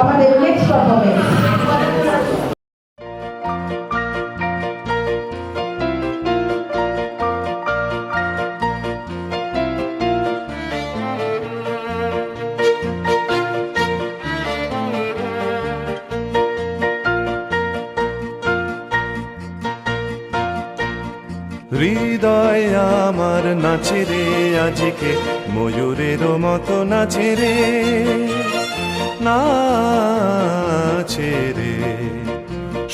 আমাদের next performance. হৃদয় আমার নাচে রে আজকে ময়ূরের মতো নাচে রে, নাচে রে।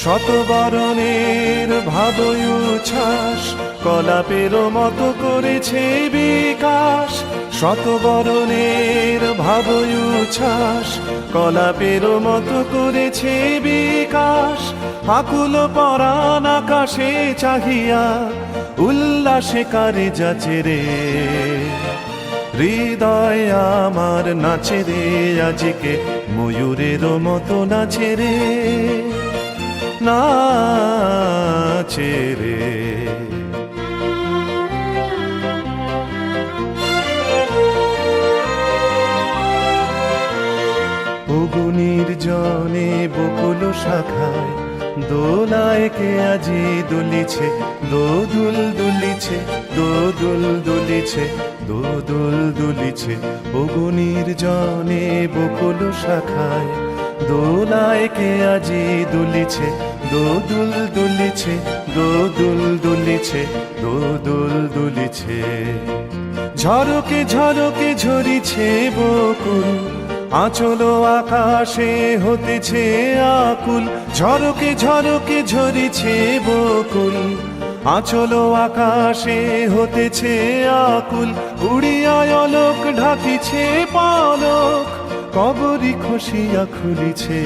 শতবরণের ভাবই উচ্ছ্বাস কলাপের মতো করেছে বিকাশ। শতবরণের ভাবই উচ্ছ্বাস কলাপের মতো করেছে বিকাশ। আকুল পরাণ আকাশে চাহিয়া উল্লাসে কারে যাচে রে, হৃদয় আমার নাচে রে আজকে ময়ূরের মতো নাচে রে, নাচে রে। অগুনির জনে বকুল শাখায় দোলায় কে আজি দুলিছে, দোদুল দুলিছে, দোদুল দুলিছে, দোদুল দুলিছে। অগুনির জনে বকুল শাখায় দোলায় কে আজি দুলিছে, দোদুল দুলিছে, দোদুল দুলিছে, দোদুল দুলিছে। ঝরকে ঝরকে ঝরিছে বকুল আঁচল আকাশে হতেছে আকুল। ঝরকে ঝরকে ঝরিছে বকুল আঁচল আকাশে হতেছে আকুল। উড়িয়া অলোক ঢাকিছে পালক কবরি খসিয়া খুলিছে।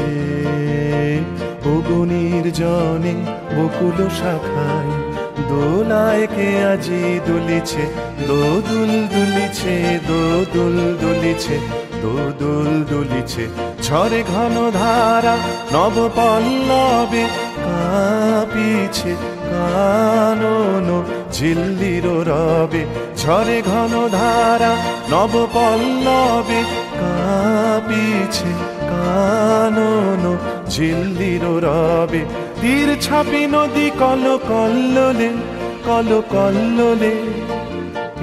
অগুনির জনে বকুল শাখায় দোলায় কে আজি দুলিছে, দোদুল দুলিছে, দোদুল দুলিছে, দোদুল দুলিছে। ঝরে ঘন ধারা নব পল্লবে কাঁপিছে কানন ঝিল্লির রবে। ঝরে ঘন ধারা নব পল্লবে কাঁপিছে কানন ঝিল্লির রবে। তীর ছাপি নদী কল কল্লোলে, কল কল্লোলে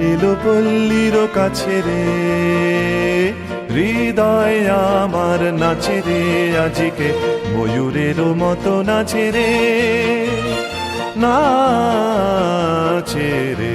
এলো পল্লীর কাছে রে, হৃদয় আমার নাচে রে আজকে ময়ূরের মতো নাচে রে, নাচে রে।